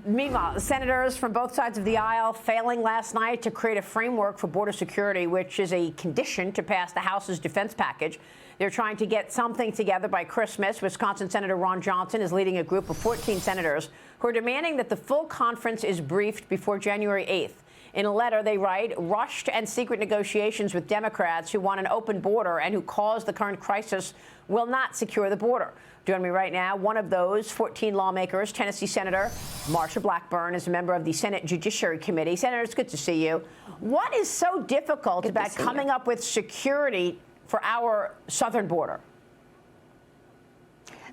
Meanwhile, senators from both sides of the aisle failing last night to create a framework for border security, which is a condition to pass the House's defense package. They're trying to get something together by Christmas. Wisconsin Senator Ron Johnson is leading a group of 14 senators who are demanding that the full conference is briefed before January 8th. In a letter, they write, rushed and secret negotiations with Democrats who want an open border and who caused the current crisis will not secure the border. Joining me right now, one of those 14 lawmakers, Tennessee Senator Marsha Blackburn, is a member of the Senate Judiciary Committee. Senator, it's good to see you. What is so difficult about coming up with security for our southern border?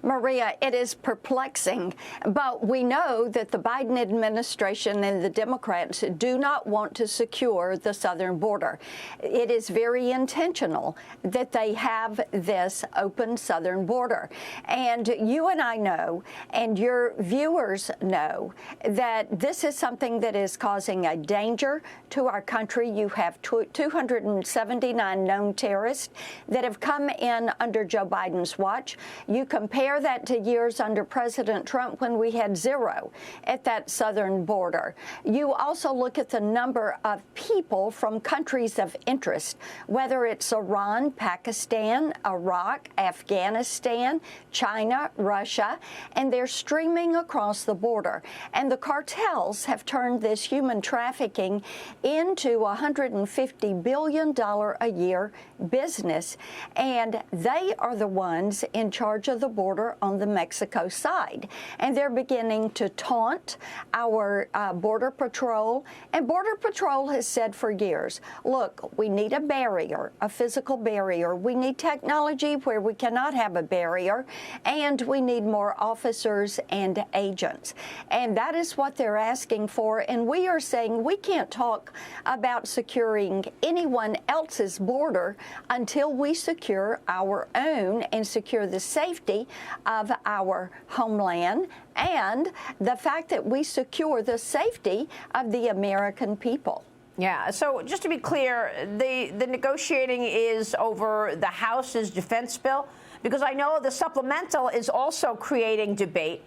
Maria, it is perplexing, but we know that the Biden administration and the Democrats do not want to secure the southern border. It is very intentional that they have this open southern border. And you and I know, and your viewers know, that this is something that is causing a danger to our country. You have 279 known terrorists that have come in under Joe Biden's watch. You compare that to years under President Trump when we had zero at that southern border. You also look at the number of people from countries of interest, whether it's Iran, Pakistan, Iraq, Afghanistan, China, Russia, and they're streaming across the border. And the cartels have turned this human trafficking into a $150 billion a year business, and they are the ones in charge of the border on the Mexico side. And they're beginning to taunt our Border Patrol. And Border Patrol has said for years, look, we need a barrier, a physical barrier. We need technology where we cannot have a barrier, and we need more officers and agents. And that is what they're asking for. And we are saying we can't talk about securing anyone else's border until we secure our own and secure the safety of our homeland and the fact that we secure the safety of the American people. Yeah, so just to be clear, the negotiating is over the House's defense bill, because I know the supplemental is also creating debate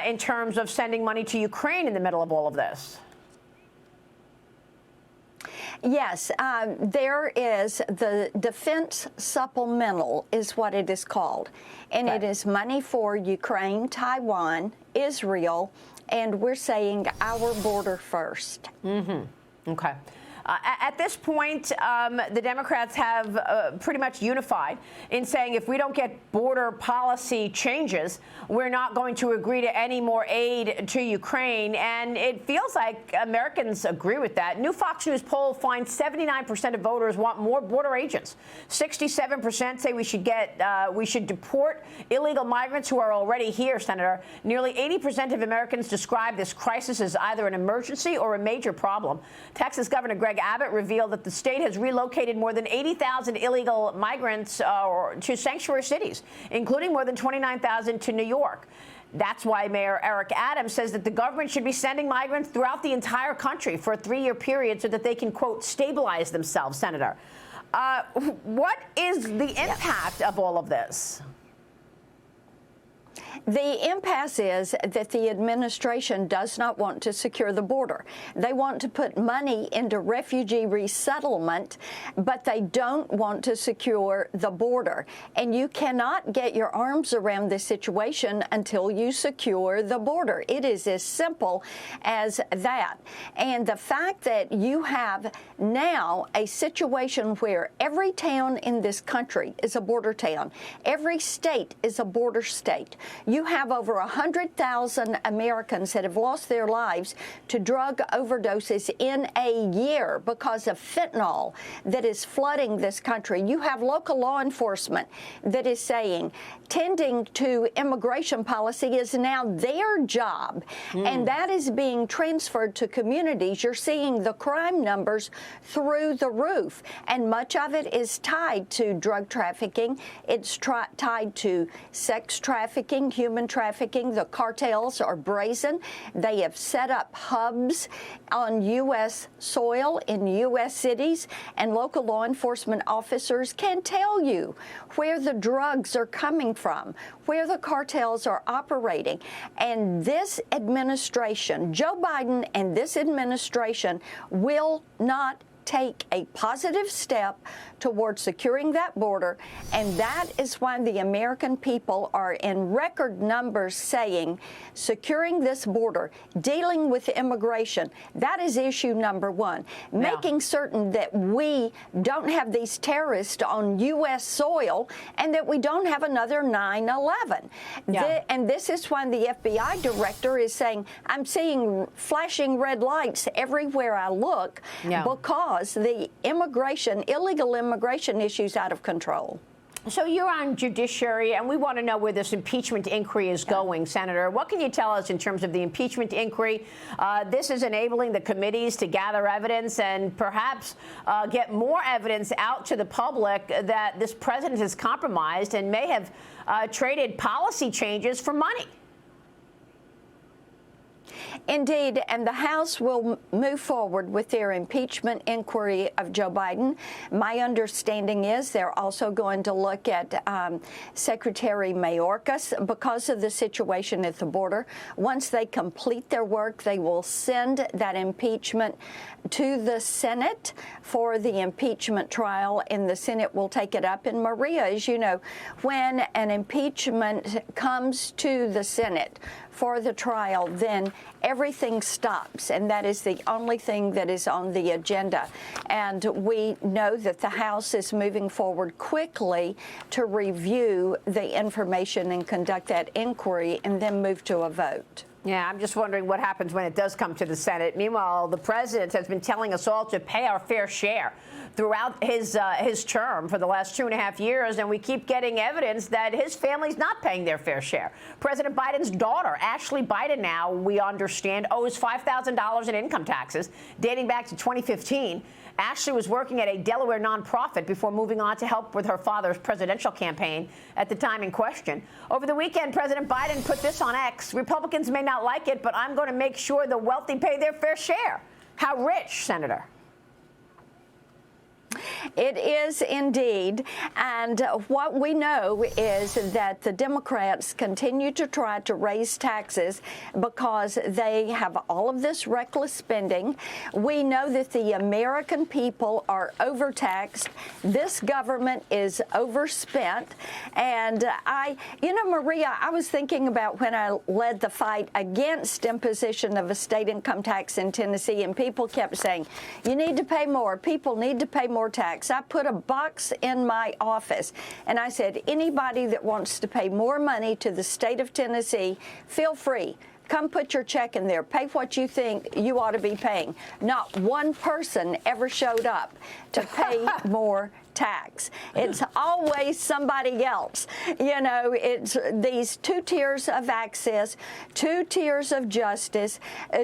in terms of sending money to Ukraine in the middle of all of this. Yes, there is the defense supplemental is what it is called. And it is money for Ukraine, Taiwan, Israel, and we're saying our border first. Mm-hmm. Okay. At this point, the Democrats have pretty much unified in saying if we don't get border policy changes, we're not going to agree to any more aid to Ukraine. And it feels like Americans agree with that. New Fox News poll finds 79% of voters want more border agents. 67% say we should deport illegal migrants who are already here, Senator. Nearly 80% of Americans describe this crisis as either an emergency or a major problem. Texas Governor Greg Abbott revealed that the state has relocated more than 80,000 illegal migrants to sanctuary cities, including more than 29,000 to New York. That's why Mayor Eric Adams says that the government should be sending migrants throughout the entire country for a 3-year period so that they can, quote, stabilize themselves, Senator. What is the impact of all of this? The impasse is that the administration does not want to secure the border. They want to put money into refugee resettlement, but they don't want to secure the border. And you cannot get your arms around this situation until you secure the border. It is as simple as that. And the fact that you have now a situation where every town in this country is a border town, every state is a border state. You have over 100,000 Americans that have lost their lives to drug overdoses in a year because of fentanyl that is flooding this country. You have local law enforcement that is saying tending to immigration policy is now their job, and that is being transferred to communities. You're seeing the crime numbers through the roof, and much of it is tied to drug trafficking. It's tied to sex trafficking, human human trafficking. The cartels are brazen. They have set up hubs on U.S. soil in U.S. cities, and local law enforcement officers can tell you where the drugs are coming from, where the cartels are operating. And this administration, Joe Biden and this administration, will not take a positive step towards securing that border, and that is why the American people are in record numbers saying securing this border, dealing with immigration, that is issue number one. Yeah. Making certain that we don't have these terrorists on U.S. soil and that we don't have another 9/11. Yeah. And this is why the FBI director is saying, I'm seeing flashing red lights everywhere I look, Yeah. because the illegal immigration issues out of control. So you're on judiciary, and we want to know where this impeachment inquiry is going, Senator. What can you tell us in terms of the impeachment inquiry? This is enabling the committees to gather evidence and perhaps get more evidence out to the public that this president is compromised and may have traded policy changes for money. Indeed, and the House will move forward with their impeachment inquiry of Joe Biden. My understanding is they're also going to look at Secretary Mayorkas because of the situation at the border. Once they complete their work, they will send that impeachment to the Senate for the impeachment trial, and the Senate will take it up. And Maria, as you know, when an impeachment comes to the Senate for the trial, then everything stops, and that is the only thing that is on the agenda. And we know that the House is moving forward quickly to review the information and conduct that inquiry and then move to a vote. Yeah, I'm just wondering what happens when it does come to the Senate. Meanwhile, the president has been telling us all to pay our fair share throughout his term for the last 2.5 years, and we keep getting evidence that his family's not paying their fair share. President Biden's daughter, Ashley Biden, now, we understand, owes $5,000 in income taxes dating back to 2015. Ashley was working at a Delaware nonprofit before moving on to help with her father's presidential campaign at the time in question. Over the weekend, President Biden put this on X: Republicans may not like it, but I'm going to make sure the wealthy pay their fair share. How rich, Senator? It is indeed, and what we know is that the Democrats continue to try to raise taxes because they have all of this reckless spending. We know that the American people are overtaxed. This government is overspent, and Maria, I was thinking about when I led the fight against imposition of a state income tax in Tennessee, and people kept saying, you need to pay more, people need to pay more tax. I put a box in my office, and I said, anybody that wants to pay more money to the state of Tennessee, feel free. Come put your check in there. Pay what you think you ought to be paying. Not one person ever showed up to pay more tax. It's always somebody else. You know, it's these two tiers of access, two tiers of justice,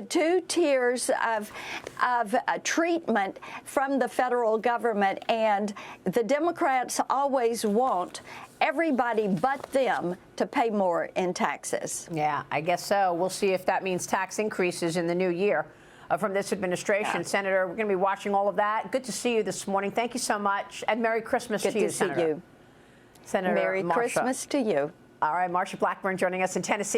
two tiers of treatment from the federal government, and the Democrats always want everybody but them to pay more in taxes. Yeah, I guess so. We'll see if that means tax increases in the new year from this administration. Yeah. Senator, we're going to be watching all of that. Good to see you this morning. Thank you so much, and Merry Christmas to you, Good to see Senator. you. Senator Merry Marsha. Christmas to you. All right, Marsha Blackburn joining us in Tennessee.